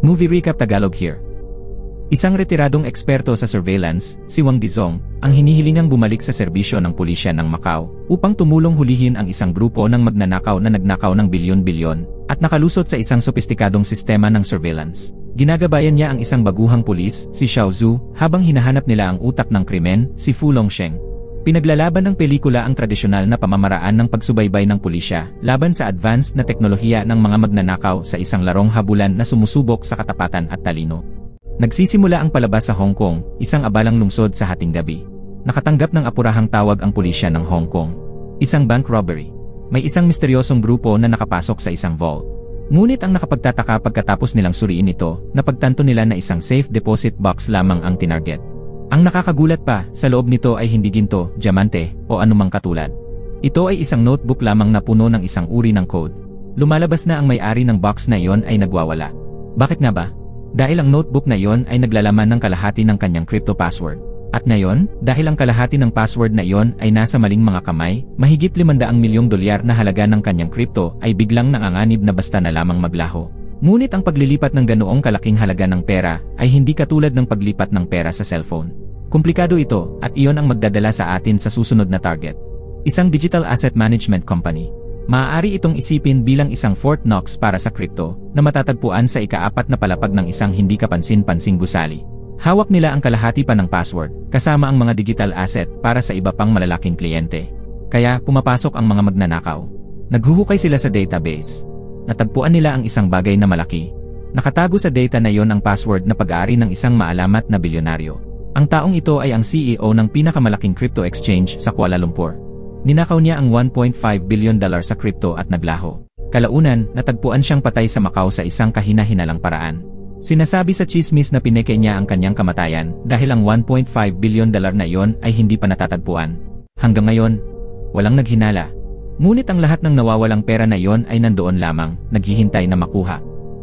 Movie Recap Tagalog here. Isang retiradong eksperto sa surveillance, si Wang Dizong, ang hinihilingang bumalik sa serbisyo ng pulisya ng Macau upang tumulong hulihin ang isang grupo ng magnanakaw na nagnakaw ng bilyon-bilyon at nakalusot sa isang sopistikadong sistema ng surveillance. Ginagabayan niya ang isang baguhang pulis, si Xiao Zhu, habang hinahanap nila ang utak ng krimen, si Fu Longsheng. Pinaglalaban ng pelikula ang tradisyonal na pamamaraan ng pagsubaybay ng pulisya laban sa advanced na teknolohiya ng mga magnanakaw sa isang larong habulan na sumusubok sa katapatan at talino. Nagsisimula ang palabas sa Hong Kong, isang abalang lungsod sa hating gabi. Nakatanggap ng apurahang tawag ang pulisya ng Hong Kong. Isang bank robbery. May isang misteryosong grupo na nakapasok sa isang vault. Ngunit ang nakapagtataka pagkatapos nilang suriin ito, napagtanto nila na isang safe deposit box lamang ang tinarget. Ang nakakagulat pa, sa loob nito ay hindi ginto, diamante, o anumang katulad. Ito ay isang notebook lamang na puno ng isang uri ng code. Lumalabas na ang may-ari ng box na iyon ay nagwawala. Bakit nga ba? Dahil ang notebook na iyon ay naglalaman ng kalahati ng kanyang crypto password. At ngayon, dahil ang kalahati ng password na iyon ay nasa maling mga kamay, mahigit 500 milyong dolyar na halaga ng kanyang crypto ay biglang nanganganib na basta na lamang maglaho. Ngunit ang paglilipat ng ganoong kalaking halaga ng pera ay hindi katulad ng paglipat ng pera sa cellphone. Komplikado ito at iyon ang magdadala sa atin sa susunod na target. Isang digital asset management company. Maaari itong isipin bilang isang Fort Knox para sa crypto na matatagpuan sa ika-4 na palapag ng isang hindi kapansin-pansing gusali. Hawak nila ang kalahati pa ng password, kasama ang mga digital asset para sa iba pang malalaking kliyente. Kaya pumapasok ang mga magnanakaw. Naghuhukay sila sa database. Natagpuan nila ang isang bagay na malaki. Nakatago sa data na yon ang password na pag-aari ng isang maalamat na bilyonaryo. Ang taong ito ay ang CEO ng pinakamalaking crypto exchange sa Kuala Lumpur. Ninakaw niya ang $1.5 billion sa crypto at naglaho. Kalaunan, natagpuan siyang patay sa Macau sa isang kahina-hinalang paraan. Sinasabi sa chismis na pineke niya ang kanyang kamatayan dahil ang $1.5 billion na iyon ay hindi pa natatagpuan. Hanggang ngayon, walang naghinala. Ngunit ang lahat ng nawawalang pera na iyon ay nandoon lamang, naghihintay na makuha.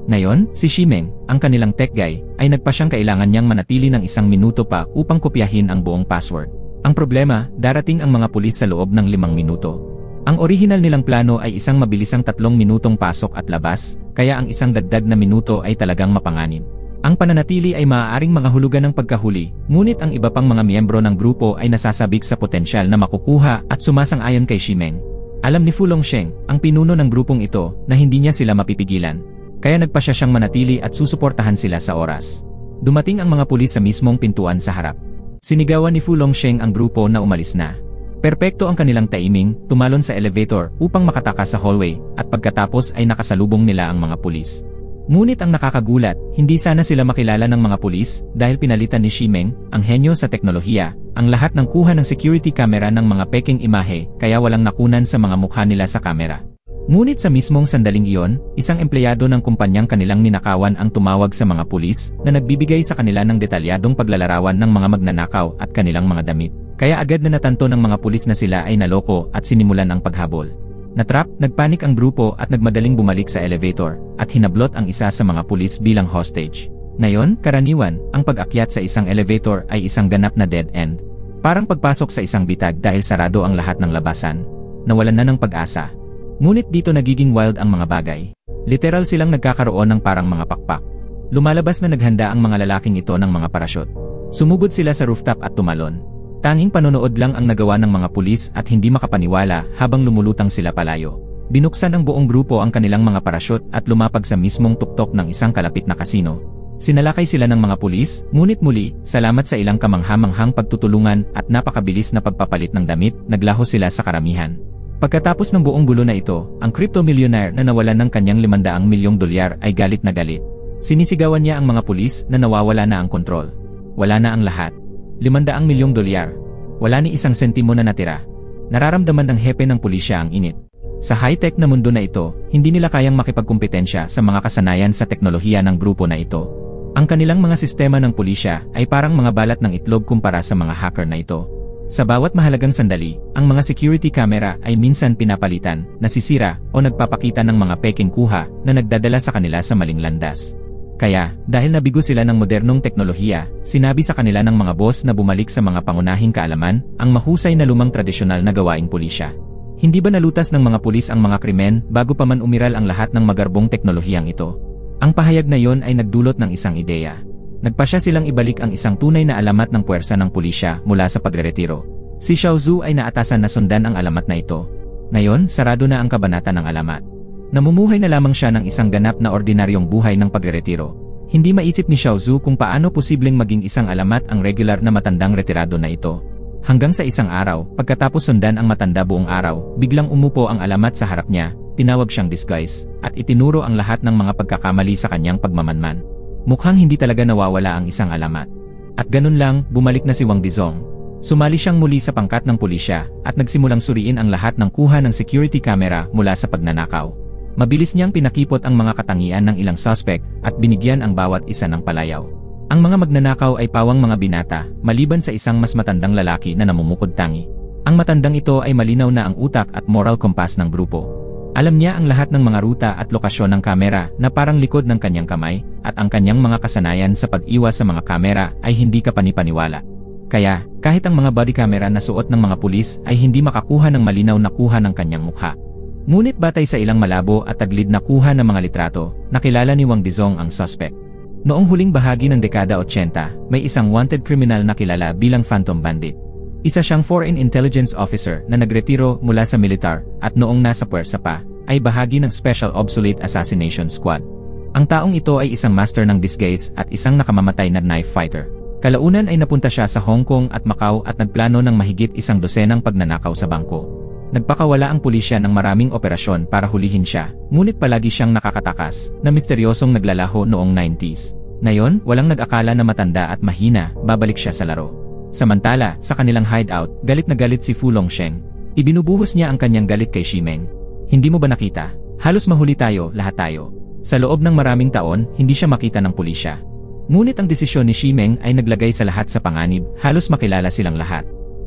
Ngayon, si Shimeng, ang kanilang tech guy, ay nagpa siyang kailangan niyang manatili ng 1 minuto pa upang kopyahin ang buong password. Ang problema, darating ang mga pulis sa loob ng 5 minuto. Ang orihinal nilang plano ay isang mabilisang 3 minutong pasok at labas, kaya ang isang dagdag na minuto ay talagang mapanganib. Ang pananatili ay maaaring mga hulugan ng pagkahuli, ngunit ang iba pang mga miyembro ng grupo ay nasasabik sa potensyal na makukuha at sumasang-ayon kay Shimeng. Alam ni Fu Longsheng, ang pinuno ng grupong ito, na hindi niya sila mapipigilan. Kaya nagpa siya siyang manatili at susuportahan sila sa oras. Dumating ang mga pulis sa mismong pintuan sa harap. Sinigawan ni Fu Longsheng ang grupo na umalis na. Perpekto ang kanilang timing, tumalon sa elevator upang makatakas sa hallway at pagkatapos ay nakasalubong nila ang mga pulis. Ngunit ang nakakagulat, hindi sana sila makilala ng mga pulis dahil pinalitan ni Shimeng, ang henyo sa teknolohiya, ang lahat ng kuha ng security camera ng mga peking imahe kaya walang nakunan sa mga mukha nila sa kamera. Ngunit sa mismong sandaling iyon, isang empleyado ng kumpanyang kanilang ninakawan ang tumawag sa mga pulis na nagbibigay sa kanila ng detalyadong paglalarawan ng mga magnanakaw at kanilang mga damit. Kaya agad na natanto ng mga pulis na sila ay naloko at sinimulan ang paghabol. Natrap, nagpanik ang grupo at nagmadaling bumalik sa elevator at hinablot ang isa sa mga pulis bilang hostage. Ngayon, karaniwan, ang pag-akyat sa isang elevator ay isang ganap na dead end. Parang pagpasok sa isang bitag dahil sarado ang lahat ng labasan. Nawalan na ng pag-asa. Ngunit dito nagiging wild ang mga bagay. Literal silang nagkakaroon ng parang mga pakpak. Lumalabas na naghanda ang mga lalaking ito ng mga parachute. Sumugod sila sa rooftop at tumalon. Tanging panonood lang ang nagawa ng mga pulis at hindi makapaniwala habang lumulutang sila palayo. Binuksan ng buong grupo ang kanilang mga parachute at lumapag sa mismong tuktok ng isang kalapit na kasino. Sinalakay sila ng mga pulis, ngunit muli, salamat sa ilang kamangha-manghang pagtutulungan at napakabilis na pagpapalit ng damit, naglaho sila sa karamihan. Pagkatapos ng buong gulo na ito, ang crypto-millionaire na nawalan ng kanyang $500 milyong ay galit na galit. Sinisigawan niya ang mga pulis na nawawala na ang kontrol. Wala na ang lahat. $500 milyong. Wala ni isang sentimo na natira. Nararamdaman ng hepe ng pulisya ang init. Sa high-tech na mundo na ito, hindi nila kayang makipagkumpetensya sa mga kasanayan sa teknolohiya ng grupo na ito. Ang kanilang mga sistema ng pulisya ay parang mga balat ng itlog kumpara sa mga hacker na ito. Sa bawat mahalagang sandali, ang mga security camera ay minsan pinapalitan, nasisira, o nagpapakita ng mga peking kuha na nagdadala sa kanila sa maling landas. Kaya, dahil nabigo sila ng modernong teknolohiya, sinabi sa kanila ng mga boss na bumalik sa mga pangunahing kaalaman, ang mahusay na lumang tradisyonal na gawaing pulisya. Hindi ba nalutas ng mga pulis ang mga krimen bago pa man umiral ang lahat ng magarbong teknolohiyang ito? Ang pahayag na yon ay nagdulot ng isang ideya. Nagpasya silang ibalik ang isang tunay na alamat ng puwersa ng pulisya mula sa pagreretiro. Si Xiao Zhu ay naatasan na sundan ang alamat na ito. Ngayon, sarado na ang kabanata ng alamat. Namumuhay na lamang siya ng isang ganap na ordinaryong buhay ng pagreretiro. Hindi maisip ni Xiao Zhu kung paano posibleng maging isang alamat ang regular na matandang retirado na ito. Hanggang sa isang araw, pagkatapos sundan ang matanda buong araw, biglang umupo ang alamat sa harap niya, tinawag siyang disguise, at itinuro ang lahat ng mga pagkakamali sa kanyang pagmamanman. Mukhang hindi talaga nawawala ang isang alamat. At ganun lang, bumalik na si Wang Dizong. Sumali siyang muli sa pangkat ng pulisya at nagsimulang suriin ang lahat ng kuha ng security camera mula sa pagnanakaw. Mabilis niyang pinakipot ang mga katangian ng ilang suspect at binigyan ang bawat isa ng palayaw. Ang mga magnanakaw ay pawang mga binata, maliban sa isang mas matandang lalaki na namumukod tangi. Ang matandang ito ay malinaw na ang utak at moral compass ng grupo. Alam niya ang lahat ng mga ruta at lokasyon ng kamera na parang likod ng kanyang kamay, at ang kanyang mga kasanayan sa pag-iwas sa mga kamera ay hindi kapanipaniwala. Kaya, kahit ang mga body camera na suot ng mga pulis ay hindi makakuha ng malinaw na kuha ng kanyang mukha. Ngunit batay sa ilang malabo at taglid na kuha ng mga litrato, nakilala ni Wang Dizong ang suspect. Noong huling bahagi ng dekada 80, may isang wanted criminal na kilala bilang Phantom Bandit. Isa siyang foreign intelligence officer na nagretiro mula sa militar at noong nasa puwersa pa, ay bahagi ng Special Obsolete Assassination Squad. Ang taong ito ay isang master ng disguise at isang nakamamatay na knife fighter. Kalaunan ay napunta siya sa Hong Kong at Macau at nagplano ng mahigit 100 pagnanakaw sa bangko. Nagpakawala ang pulisya ng maraming operasyon para hulihin siya, ngunit palagi siyang nakakatakas na misteryosong naglalaho noong 90s. Ngayon, walang nag-akala na matanda at mahina, babalik siya sa laro. Samantala, sa kanilang hideout, galit na galit si Fu Longsheng. Ibinubuhos niya ang kanyang galit kay Ximeng. Hindi mo ba nakita? Halos mahuli tayo, lahat tayo. Sa loob ng maraming taon, hindi siya makita ng pulisya. Ngunit ang desisyon ni Ximeng ay naglagay sa lahat sa panganib, halos makilala silang lahat.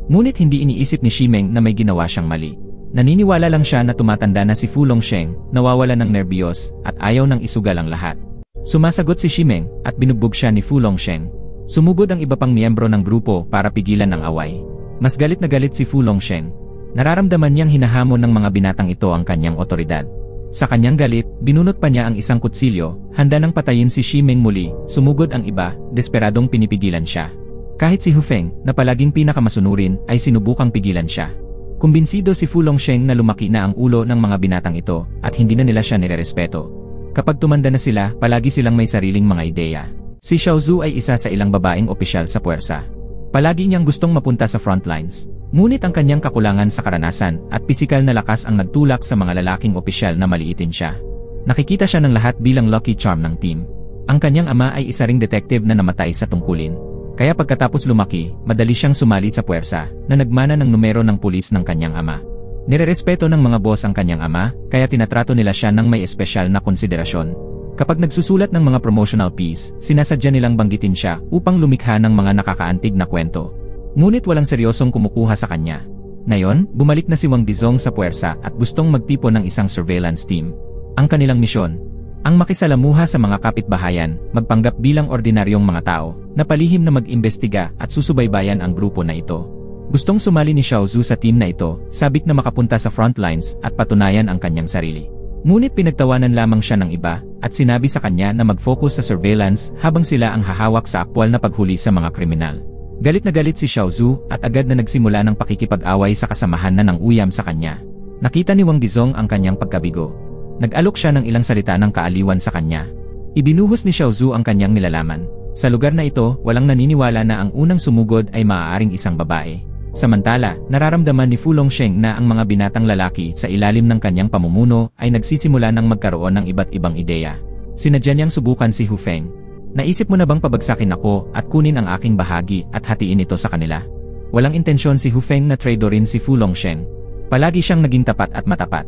Ngunit hindi iniisip ni Ximeng na may ginawa siyang mali. Naniniwala lang siya na tumatanda na si Fu Longsheng, nawawala ng nerbiyos, at ayaw nang isugal ang lahat. Sumasagot si Ximeng, at binugbog siya ni Fu Longsheng. Sumugod ang iba pang miyembro ng grupo para pigilan ang away. Mas galit na galit si Fu Longsheng. Nararamdaman niyang hinahamon ng mga binatang ito ang kanyang otoridad. Sa kanyang galit, binunot pa niya ang isang kutsilyo, handa nang patayin si Ximeng muli. Sumugod ang iba, desperadong pinipigilan siya. Kahit si Hu Feng, na palaging pinakamasunurin, ay sinubukang pigilan siya. Kumbinsido si Fu Longsheng na lumaki na ang ulo ng mga binatang ito at hindi na nila siya nirerespeto. Kapag tumanda na sila, palagi silang may sariling mga ideya. Si Xiao Zhu ay isa sa ilang babaeng opisyal sa puwersa. Palagi niyang gustong mapunta sa frontlines. Ngunit ang kanyang kakulangan sa karanasan at pisikal na lakas ang nagtulak sa mga lalaking opisyal na maliitin siya. Nakikita siya ng lahat bilang lucky charm ng team. Ang kanyang ama ay isa ring detective na namatay sa tungkulin. Kaya pagkatapos lumaki, madali siyang sumali sa puwersa na nagmana ng numero ng pulis ng kanyang ama. Nirerespeto ng mga boss ang kanyang ama, kaya tinatrato nila siya ng may espesyal na konsiderasyon. Kapag nagsusulat ng mga promotional piece, sinasadya nilang banggitin siya upang lumikha ng mga nakakaantig na kwento. Ngunit walang seryosong kumukuha sa kanya. Ngayon, bumalik na si Wang Dizong sa puwersa at gustong magtipon ng isang surveillance team. Ang kanilang misyon, ang makisalamuha sa mga kapitbahayan, magpanggap bilang ordinaryong mga tao, na palihim na mag-imbestiga at susubaybayan ang grupo na ito. Gustong sumali ni Xiao Zhu sa team na ito, sabik na makapunta sa frontlines at patunayan ang kanyang sarili. Ngunit pinagtawanan lamang siya ng iba at sinabi sa kanya na mag-focus sa surveillance habang sila ang hahawak sa aktwal na paghuli sa mga kriminal. Galit na galit si Xiao Zhu at agad na nagsimula ng pakikipag-away sa kasamahan na ng uyam sa kanya. Nakita ni Wang Dizong ang kanyang pagkabigo. Nag-alok siya ng ilang salita ng kaaliwan sa kanya. Ibinuhos ni Xiao Zhu ang kanyang nilalaman. Sa lugar na ito, walang naniniwala na ang unang sumugod ay maaaring isang babae. Samantala, nararamdaman ni Fu Longsheng na ang mga binatang lalaki sa ilalim ng kanyang pamumuno ay nagsisimula ng magkaroon ng iba't ibang ideya. Sinadya niyang subukan si Hu Feng. Naisip mo na bang pabagsakin ako at kunin ang aking bahagi at hatiin ito sa kanila? Walang intensyon si Hu Feng na traidorin si Fu Longsheng. Palagi siyang naging tapat at matapat.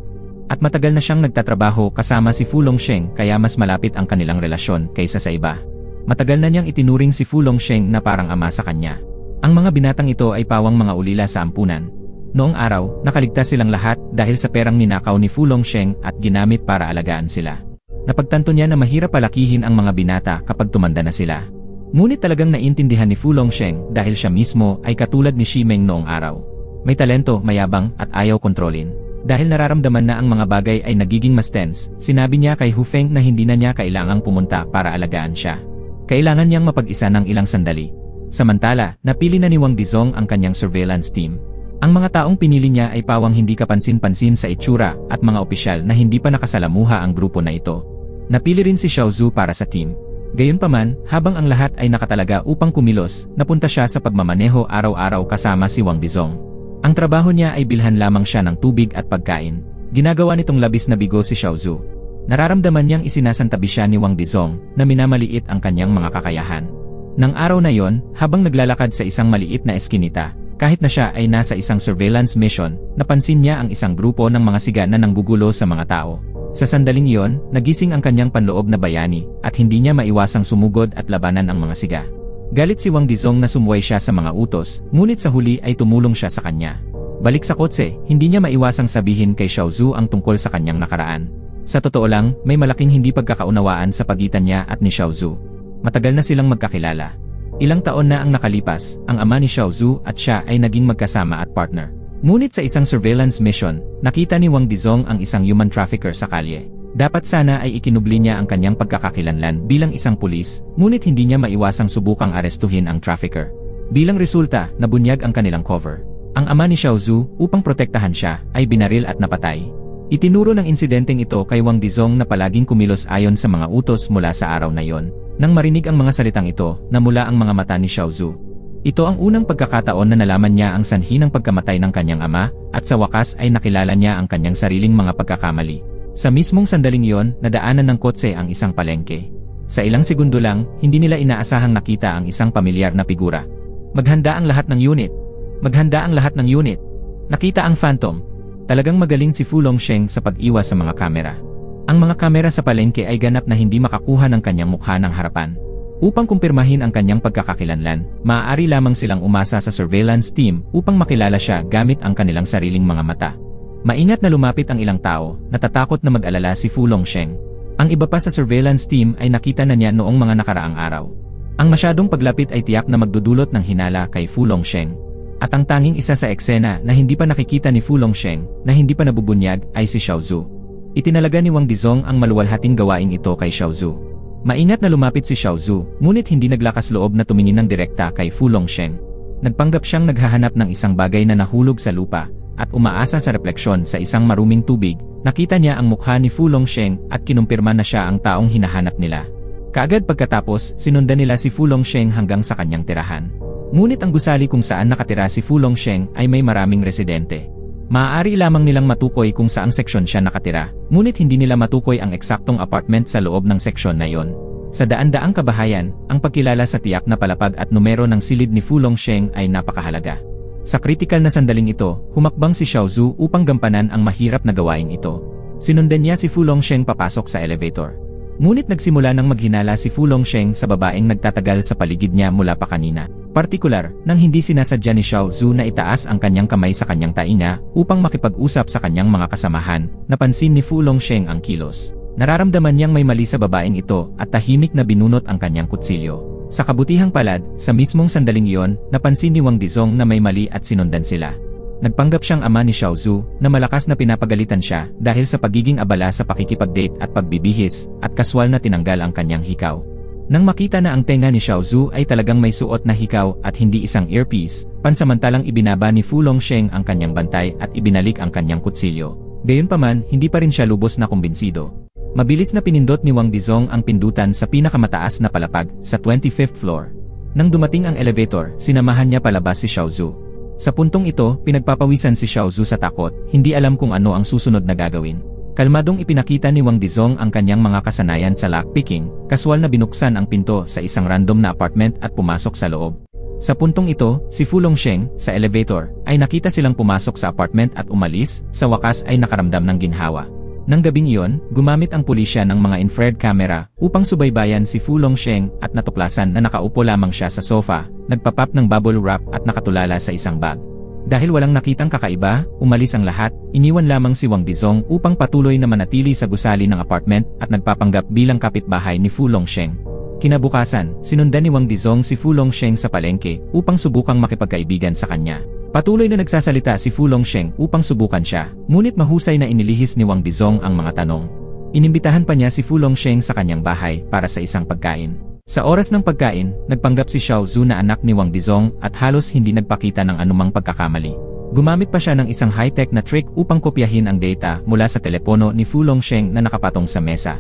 At matagal na siyang nagtatrabaho kasama si Fu Longsheng kaya mas malapit ang kanilang relasyon kaysa sa iba. Matagal na niyang itinuring si Fu Longsheng na parang ama sa kanya. Ang mga binatang ito ay pawang mga ulila sa ampunan. Noong araw, nakaligtas silang lahat dahil sa perang ninakaw ni Fu Longsheng at ginamit para alagaan sila. Napagtanto niya na mahirap palakihin ang mga binata kapag tumanda na sila. Ngunit talagang naintindihan ni Fu Longsheng dahil siya mismo ay katulad ni Ximeng noong araw. May talento, mayabang, at ayaw kontrolin. Dahil nararamdaman na ang mga bagay ay nagiging mas tense, sinabi niya kay Hu Feng na hindi na niya kailangang pumunta para alagaan siya. Kailangan niyang mapag-isa ng ilang sandali. Samantala, napili na ni Wang Dizong ang kanyang surveillance team. Ang mga taong pinili niya ay pawang hindi kapansin-pansin sa itsura at mga opisyal na hindi pa nakasalamuha ang grupo na ito. Napili rin si Xiao Zhu para sa team. Gayunpaman, habang ang lahat ay nakatalaga upang kumilos, napunta siya sa pagmamaneho araw-araw kasama si Wang Dizong. Ang trabaho niya ay bilhan lamang siya ng tubig at pagkain. Ginagawa nitong labis na bigo si Xiao Zhu. Nararamdaman niyang isinasantabi siya ni Wang Dizong na minamaliit ang kanyang mga kakayahan. Nang araw na yon, habang naglalakad sa isang maliit na eskinita, kahit na siya ay nasa isang surveillance mission, napansin niya ang isang grupo ng mga siga na nanggugulo sa mga tao. Sa sandaling iyon, nagising ang kanyang panloob na bayani at hindi niya maiwasang sumugod at labanan ang mga siga. Galit si Wang Dizong na sumuway siya sa mga utos, ngunit sa huli ay tumulong siya sa kanya. Balik sa kotse, hindi niya maiwasang sabihin kay Xiao Zhu ang tungkol sa kanyang nakaraan. Sa totoo lang, may malaking hindi pagkakaunawaan sa pagitan niya at ni Xiao Zhu. Matagal na silang magkakilala. Ilang taon na ang nakalipas, ang ama ni Xiao Zhu at siya ay naging magkasama at partner. Ngunit sa isang surveillance mission, nakita ni Wang Dizong ang isang human trafficker sa kalye. Dapat sana ay ikinubli niya ang kanyang pagkakakilanlan bilang isang pulis, ngunit hindi niya maiwasang subukang arestuhin ang trafficker. Bilang resulta, nabunyag ang kanilang cover. Ang ama ni Xiao Zhu, upang protektahan siya, ay binaril at napatay. Itinuro ng insidenteng ito kay Wang Dizong na palaging kumilos ayon sa mga utos mula sa araw na yon. Nang marinig ang mga salitang ito, namula ang mga mata ni Xiao Zhu. Ito ang unang pagkakataon na nalaman niya ang sanhi ng pagkamatay ng kanyang ama, at sa wakas ay nakilala niya ang kanyang sariling mga pagkakamali. Sa mismong sandaling iyon, nadaanan ng kotse ang isang palengke. Sa ilang segundo lang, hindi nila inaasahang nakita ang isang pamilyar na figura. Maghanda ang lahat ng unit. Maghanda ang lahat ng unit. Nakita ang phantom. Talagang magaling si Fu Longsheng sa pag-iwas sa mga kamera. Ang mga kamera sa palengke ay ganap na hindi makakuha ng kanyang mukha ng harapan. Upang kumpirmahin ang kanyang pagkakakilanlan, maaari lamang silang umasa sa surveillance team upang makilala siya gamit ang kanilang sariling mga mata. Maingat na lumapit ang ilang tao, natatakot na mag-alala si Fu Longsheng. Ang iba pa sa surveillance team ay nakita na niya noong mga nakaraang araw. Ang masyadong paglapit ay tiyak na magdudulot ng hinala kay Fu Longsheng. At ang tanging isa sa eksena na hindi pa nakikita ni Fu Longsheng, na hindi pa nabubunyag, ay si Xiao Zhu. Itinalaga ni Wang Dizong ang maluwalhating gawaing ito kay Xiao Zhu. Maingat na lumapit si Xiao Zhu, ngunit hindi naglakas loob na tumingin ng direkta kay Fu Longsheng. Nagpanggap siyang naghahanap ng isang bagay na nahulog sa lupa, at umaasa sa refleksyon sa isang maruming tubig. Nakita niya ang mukha ni Fu Longsheng at kinumpirma na siya ang taong hinahanap nila. Kaagad pagkatapos, sinundan nila si Fu Longsheng hanggang sa kanyang tirahan. Ngunit ang gusali kung saan nakatira si Fu Longsheng ay may maraming residente. Maaari lamang nilang matukoy kung saang seksyon siya nakatira, ngunit hindi nila matukoy ang eksaktong apartment sa loob ng seksyon na yon. Sa daan-daang kabahayan, ang pagkilala sa tiyak na palapag at numero ng silid ni Fu Longsheng ay napakahalaga. Sa kritikal na sandaling ito, humakbang si Xiao Zhu upang gampanan ang mahirap na gawain ito. Sinundan niya si Fu Longsheng papasok sa elevator. Ngunit nagsimula nang maghinala si Fu Longsheng sa babaeng nagtatagal sa paligid niya mula pa kanina. Partikular, nang hindi sinasadya ni Xiao Zhu na itaas ang kanyang kamay sa kanyang tainga upang makipag-usap sa kanyang mga kasamahan, napansin ni Fu Longsheng ang kilos. Nararamdaman niyang may mali sa babaeng ito at tahimik na binunot ang kanyang kutsilyo. Sa kabutihang palad, sa mismong sandaling iyon, napansin ni Wang Dizong na may mali at sinundan sila. Nagpanggap siyang ama ni Xiao Zhu na malakas na pinapagalitan siya dahil sa pagiging abala sa pakikipag-date at pagbibihis at kaswal na tinanggal ang kanyang hikaw. Nang makita na ang tenga ni Xiao Zhu ay talagang may suot na hikaw at hindi isang earpiece, pansamantalang ibinaba ni Fu Longsheng ang kanyang bantay at ibinalik ang kanyang kutsilyo. Gayunpaman, hindi pa rin siya lubos na kumbinsido. Mabilis na pinindot ni Wang Dizong ang pindutan sa pinakamataas na palapag sa 25th floor. Nang dumating ang elevator, sinamahan niya palabas si Xiao Zhu. Sa puntong ito, pinagpapawisan si Xiao Zhu sa takot, hindi alam kung ano ang susunod na gagawin. Kalmadong ipinakita ni Wang Dizong ang kanyang mga kasanayan sa lockpicking, kaswal na binuksan ang pinto sa isang random na apartment at pumasok sa loob. Sa puntong ito, si Fu Longsheng, sa elevator, ay nakita silang pumasok sa apartment at umalis, sa wakas ay nakaramdam ng ginhawa. Nang gabing iyon, gumamit ang pulisya ng mga infrared camera upang subaybayan si Fu Longsheng at natuklasan na nakaupo lamang siya sa sofa, nagpapap ng bubble wrap at nakatulala sa isang bag. Dahil walang nakitang kakaiba, umalis ang lahat, iniwan lamang si Wang Dizong upang patuloy na manatili sa gusali ng apartment at nagpapanggap bilang kapitbahay ni Fu Longsheng. Kinabukasan, sinundan ni Wang Dizong si Fu Longsheng sa palengke upang subukang makipagkaibigan sa kanya. Patuloy na nagsasalita si Fu Longsheng upang subukan siya, ngunit mahusay na inilihis ni Wang Dizong ang mga tanong. Inimbitahan pa niya si Fu Longsheng sa kanyang bahay para sa isang pagkain. Sa oras ng pagkain, nagpanggap si Xiao Zhu na anak ni Wang Dizong at halos hindi nagpakita ng anumang pagkakamali. Gumamit pa siya ng isang high-tech na trick upang kopyahin ang data mula sa telepono ni Fu Longsheng na nakapatong sa mesa.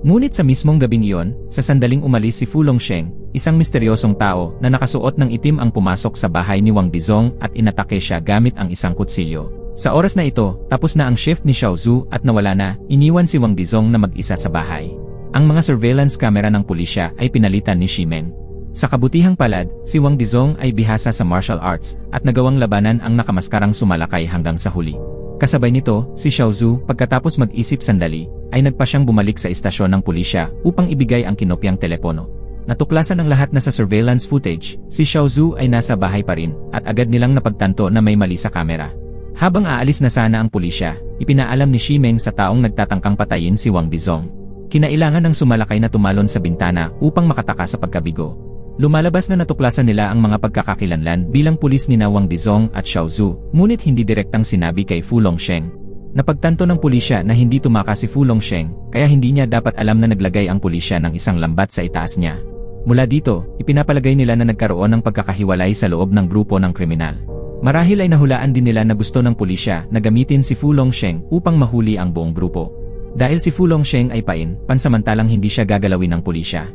Ngunit sa mismong gabing iyon, sa sandaling umalis si Fu Longsheng, isang misteryosong tao na nakasuot ng itim ang pumasok sa bahay ni Wang Dizong at inatake siya gamit ang isang kutsilyo. Sa oras na ito, tapos na ang shift ni Xiao Zhu at nawala na, iniwan si Wang Dizong na mag-isa sa bahay. Ang mga surveillance camera ng pulisya ay pinalitan ni Ximeng. Sa kabutihang palad, si Wang Dizong ay bihasa sa martial arts at nagawang labanan ang nakamaskarang sumalakay hanggang sa huli. Kasabay nito, si Xiao Zhu, pagkatapos mag-isip sandali, ay nagpa siyang bumalik sa istasyon ng pulisya upang ibigay ang kinopyang telepono. Natuklasan ang lahat na sa surveillance footage, si Xiao Zhu ay nasa bahay pa rin at agad nilang napagtanto na may mali sa kamera. Habang aalis na sana ang pulisya, ipinaalam ni Ximeng sa taong nagtatangkang patayin si Wang Dizong. Kinailangan ng sumalakay na tumalon sa bintana upang makataka sa pagkabigo. Lumalabas na natuklasan nila ang mga pagkakakilanlan bilang pulis ni Wang Dizong at Xiao Zhu, ngunit hindi direktang sinabi kay Fu Longsheng. Napagtanto ng pulisya na hindi tumakas si Fu Longsheng, kaya hindi niya dapat alam na naglagay ang pulisya ng isang lambat sa itaas niya. Mula dito, ipinapalagay nila na nagkaroon ng pagkakahiwalay sa loob ng grupo ng kriminal. Marahil ay nahulaan din nila na gusto ng pulisya na gamitin si Fu Longsheng upang mahuli ang buong grupo. Dahil si Fu Longsheng ay pansamantalang hindi siya gagalawin ng pulisya.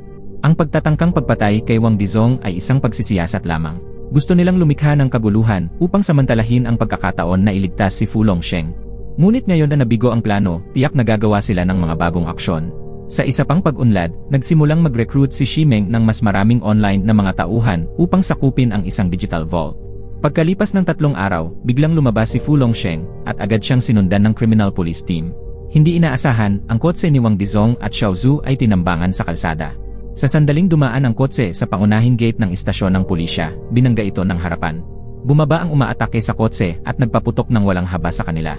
Ang pagtatangkang pagpatay kay Wang Dizong ay isang pagsisiyasat lamang. Gusto nilang lumikha ng kaguluhan upang samantalahin ang pagkakataon na iligtas si Fu Longsheng. Ngunit ngayon na nabigo ang plano, tiyak nagagawa sila ng mga bagong aksyon. Sa isa pang pag-unlad, nagsimulang mag-recruit si Ximeng ng mas maraming online na mga tauhan upang sakupin ang isang digital vault. Pagkalipas ng 3 araw, biglang lumabas si Fu Longsheng at agad siyang sinundan ng criminal police team. Hindi inaasahan, ang kotse ni Wang Dizong at Xiao Zhu ay tinambangan sa kalsada. Sa sandaling dumaan ang kotse sa pangunahing gate ng istasyon ng pulisya, binangga ito ng harapan. Bumaba ang umaatake sa kotse at nagpaputok ng walang haba sa kanila.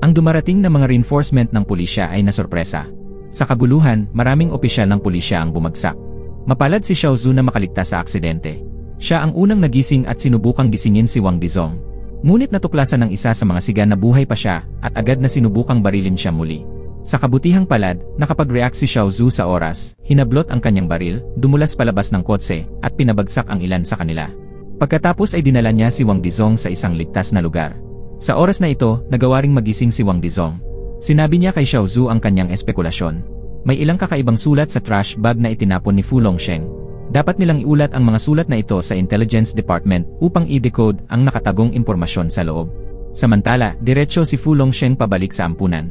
Ang dumarating na mga reinforcement ng pulisya ay nasorpresa. Sa kaguluhan, maraming opisyal ng pulisya ang bumagsak. Mapalad si Xiao Zhu na makaligtas sa aksidente. Siya ang unang nagising at sinubukang gisingin si Wang Dizong. Ngunit natuklasan ng isa sa mga siga na buhay pa siya at agad na sinubukang barilin siya muli. Sa kabutihang palad, nakapag-react si Xiao Zhu sa oras, hinablot ang kanyang baril, dumulas palabas ng kotse, at pinabagsak ang ilan sa kanila. Pagkatapos ay dinala niya si Wang Dizong sa isang ligtas na lugar. Sa oras na ito, nagawa ring magising si Wang Dizong. Sinabi niya kay Xiao Zhu ang kanyang espekulasyon. May ilang kakaibang sulat sa trash bag na itinapon ni Fu Longsheng. Dapat nilang iulat ang mga sulat na ito sa Intelligence Department upang i-decode ang nakatagong impormasyon sa loob. Samantala, diretso si Fu Longsheng pabalik sa ampunan.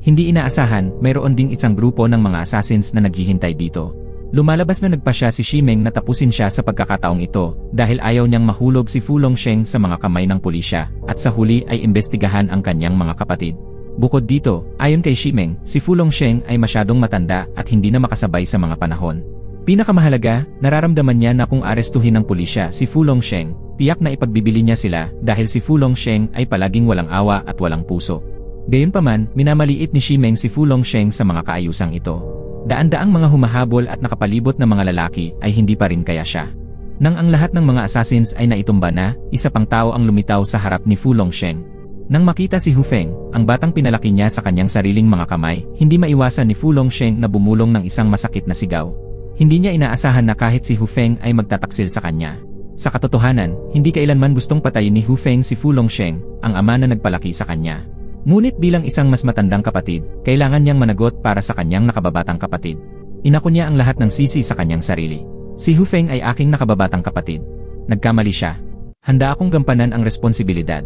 Hindi inaasahan, mayroon ding isang grupo ng mga assassins na naghihintay dito. Lumalabas na nagpasya si Ximeng na tapusin siya sa pagkakataong ito dahil ayaw niyang mahulog si Fu Longsheng sa mga kamay ng pulisya at sa huli ay imbestigahan ang kanyang mga kapatid. Bukod dito, ayon kay Ximeng, si Fu Longsheng ay masyadong matanda at hindi na makasabay sa mga panahon. Pinakamahalaga, nararamdaman niya na kung arestuhin ng pulisya si Fu Longsheng, tiyak na ipagbibili niya sila dahil si Fu Longsheng ay palaging walang awa at walang puso. Gayunpaman, minamaliit ni Ximeng si Fu Longsheng sa mga kaayusang ito. Daan-daang mga humahabol at nakapalibot na mga lalaki ay hindi pa rin kaya siya. Nang ang lahat ng mga assassins ay naitumba na, isa pang tao ang lumitaw sa harap ni Fu Longsheng. Nang makita si Hu Feng, ang batang pinalaki niya sa kanyang sariling mga kamay, hindi maiwasan ni Fu Longsheng na bumulong ng isang masakit na sigaw. Hindi niya inaasahan na kahit si Hu Feng ay magtataksil sa kanya. Sa katotohanan, hindi kailanman gustong patayin ni Hu Feng si Fu Longsheng, ang ama na nagpalaki sa kanya. Ngunit bilang isang mas matandang kapatid, kailangan niyang managot para sa kanyang nakababatang kapatid. Inako niya ang lahat ng sisi sa kanyang sarili. Si Hu Feng ay aking nakababatang kapatid. Nagkamali siya. Handa akong gampanan ang responsibilidad.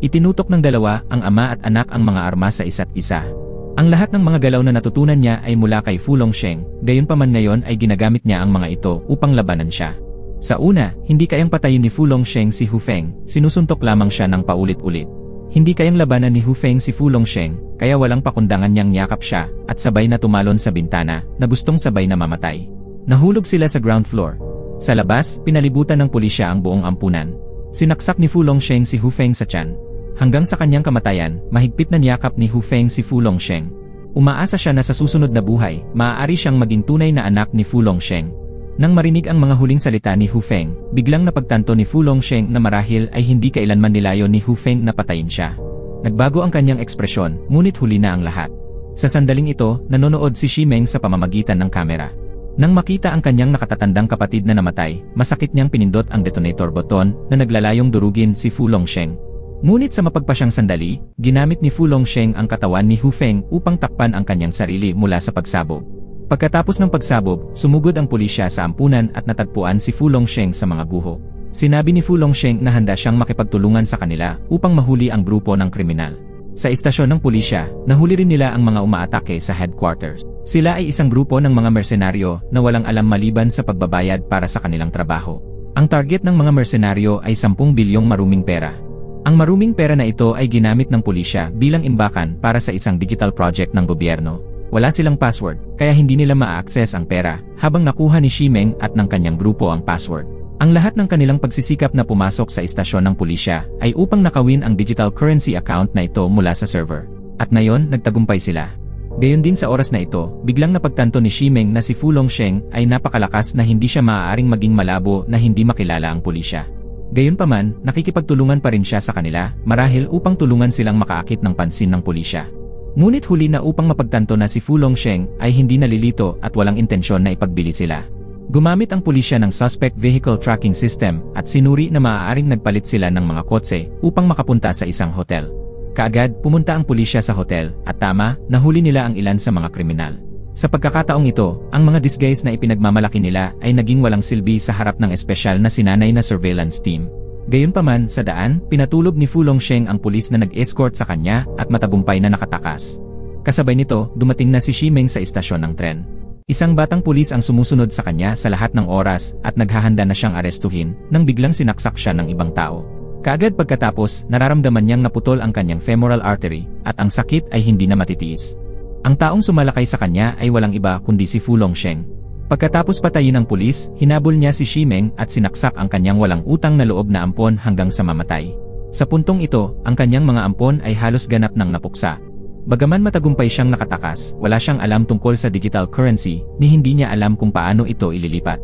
Itinutok ng dalawa, ang ama at anak, ang mga arma sa isa't isa. Ang lahat ng mga galaw na natutunan niya ay mula kay Fu Longsheng, gayunpaman ngayon ay ginagamit niya ang mga ito upang labanan siya. Sa una, hindi kayang patayin ni Fu Longsheng si Hu Feng, sinusuntok lamang siya ng paulit-ulit. Hindi kayang labanan ni Hu Feng si Fu Longsheng, kaya walang pakundangan niyang yakap siya, at sabay na tumalon sa bintana, na gustong sabay na mamatay. Nahulog sila sa ground floor. Sa labas, pinalibutan ng pulisya ang buong ampunan. Sinaksak ni Fu Longsheng si Hu Feng sa tiyan. Hanggang sa kanyang kamatayan, mahigpit na niyakap ni Hu Feng si Fu Longsheng. Umaasa siya na sa susunod na buhay, maaari siyang maging tunay na anak ni Fu Longsheng. Nang marinig ang mga huling salita ni Hu Feng, biglang napagtanto ni Fu Longsheng na marahil ay hindi kailanman nilayo ni Hu Feng na patayin siya. Nagbago ang kanyang ekspresyon, ngunit huli na ang lahat. Sa sandaling ito, nanonood si Shimeng sa pamamagitan ng kamera. Nang makita ang kanyang nakatatandang kapatid na namatay, masakit niyang pinindot ang detonator button na naglalayong durugin si Fu Longsheng. Ngunit sa mapagpasyang sandali, ginamit ni Fu Longsheng ang katawan ni Hu Feng upang takpan ang kanyang sarili mula sa pagsabog. Pagkatapos ng pagsabog, sumugod ang pulisya sa ampunan at natagpuan si Fu Longsheng sa mga guho. Sinabi ni Fu Longsheng na handa siyang makipagtulungan sa kanila upang mahuli ang grupo ng kriminal. Sa istasyon ng pulisya, nahuli rin nila ang mga umaatake sa headquarters. Sila ay isang grupo ng mga mersenaryo na walang alam maliban sa pagbabayad para sa kanilang trabaho. Ang target ng mga mersenaryo ay 10 bilyong maruming pera. Ang maruming pera na ito ay ginamit ng pulisya bilang imbakan para sa isang digital project ng gobyerno. Wala silang password, kaya hindi nila ma-access ang pera, habang nakuha ni Shimeng at ng kanyang grupo ang password. Ang lahat ng kanilang pagsisikap na pumasok sa istasyon ng pulisya ay upang nakawin ang digital currency account na ito mula sa server. At ngayon, nagtagumpay sila. Gayon din sa oras na ito, biglang napagtanto ni Shimeng na si Fu Longsheng ay napakalakas na hindi siya maaaring maging malabo na hindi makilala ang pulisya. Gayunpaman, nakikipagtulungan pa rin siya sa kanila, marahil upang tulungan silang makaakit ng pansin ng pulisya. Ngunit huli na upang mapagtanto na si Fu Longsheng ay hindi nalilito at walang intensyon na ipagbili sila. Gumamit ang pulisya ng suspect vehicle tracking system at sinuri na maaaring nagpalit sila ng mga kotse upang makapunta sa isang hotel. Kaagad, pumunta ang pulisya sa hotel at tama, nahuli nila ang ilan sa mga kriminal. Sa pagkakataong ito, ang mga disguise na ipinagmamalaki nila ay naging walang silbi sa harap ng espesyal na sinanay na surveillance team. Gayunpaman, sa daan, pinatulog ni Fu Longsheng ang pulis na nag-escort sa kanya at matagumpay na nakatakas. Kasabay nito, dumating na si Shimeng sa istasyon ng tren. Isang batang pulis ang sumusunod sa kanya sa lahat ng oras at naghahanda na siyang arestuhin nang biglang sinaksak siya ng ibang tao. Kaagad pagkatapos, nararamdaman niyang naputol ang kanyang femoral artery at ang sakit ay hindi na matitiis. Ang taong sumalakay sa kanya ay walang iba kundi si Fu Longsheng. Pagkatapos patayin ng pulis, hinabol niya si Shimeng at sinaksak ang kanyang walang utang na loob na ampon hanggang sa mamatay. Sa puntong ito, ang kanyang mga ampon ay halos ganap ng napuksa. Bagaman matagumpay siyang nakatakas, wala siyang alam tungkol sa digital currency, ni hindi niya alam kung paano ito ililipat.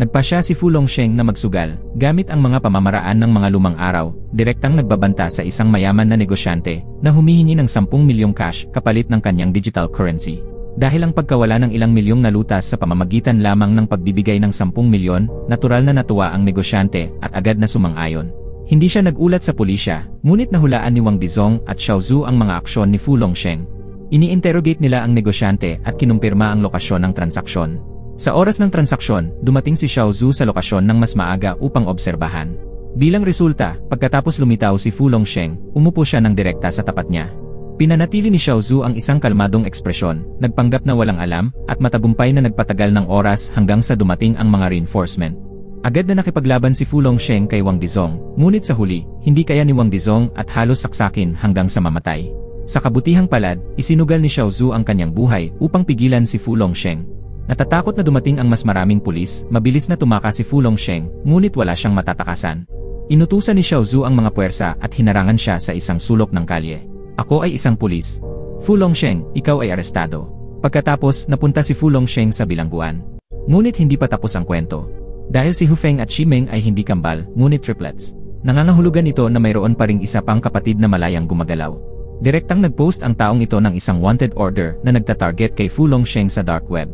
Nagpasya si Fu Longsheng na magsugal, gamit ang mga pamamaraan ng mga lumang araw, direktang nagbabanta sa isang mayaman na negosyante, na humihingi ng 10 milyong cash kapalit ng kanyang digital currency. Dahil ang pagkawala ng ilang milyong nalutas sa pamamagitan lamang ng pagbibigay ng 10 milyon, natural na natuwa ang negosyante at agad na sumang-ayon. Hindi siya nagulat sa pulisya, ngunit nahulaan ni Wang Dizong at Xiao Zhu ang mga aksyon ni Fu Longsheng. Ini-interrogate nila ang negosyante at kinumpirma ang lokasyon ng transaksyon. Sa oras ng transaksyon, dumating si Xiao Zhu sa lokasyon ng mas maaga upang obserbahan. Bilang resulta, pagkatapos lumitaw si Fu Longsheng, umupo siya ng direkta sa tapat niya. Pinanatili ni Xiao Zhu ang isang kalmadong ekspresyon, nagpanggap na walang alam, at matagumpay na nagpatagal ng oras hanggang sa dumating ang mga reinforcement. Agad na nakipaglaban si Fu Longsheng kay Wang Dizong, ngunit sa huli, hindi kaya ni Wang Dizong at halos saksakin hanggang sa mamatay. Sa kabutihang palad, isinugal ni Xiao Zhu ang kanyang buhay upang pigilan si Fu Longsheng. Natatakot na dumating ang mas maraming pulis, mabilis na tumakas si Fu Longsheng, ngunit wala siyang matatakasan. Inutusan ni Xiao Zhu ang mga puwersa at hinarangan siya sa isang sulok ng kalye. Ako ay isang pulis. Fu Longsheng, ikaw ay arestado. Pagkatapos, napunta si Fu Longsheng sa bilangguan. Ngunit hindi pa tapos ang kwento. Dahil si Hu Feng at Shimeng ay hindi kambal, ngunit triplets. Nangangahulugan ito na mayroon pa ring isa pang kapatid na malayang gumagalaw. Direktang nag-post ang taong ito ng isang wanted order na nagtatarget kay Fu Longsheng sa dark web.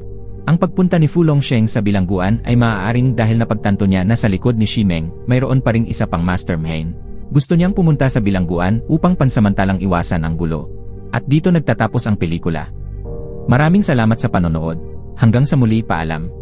Ang pagpunta ni Fu Longsheng sa bilangguan ay maaaring dahil napagtanto niya na sa likod ni Shimeng, mayroon pa ring isa pang mastermind. Gusto niyang pumunta sa bilangguan upang pansamantalang iwasan ang gulo. At dito nagtatapos ang pelikula. Maraming salamat sa panonood. Hanggang sa muli, paalam.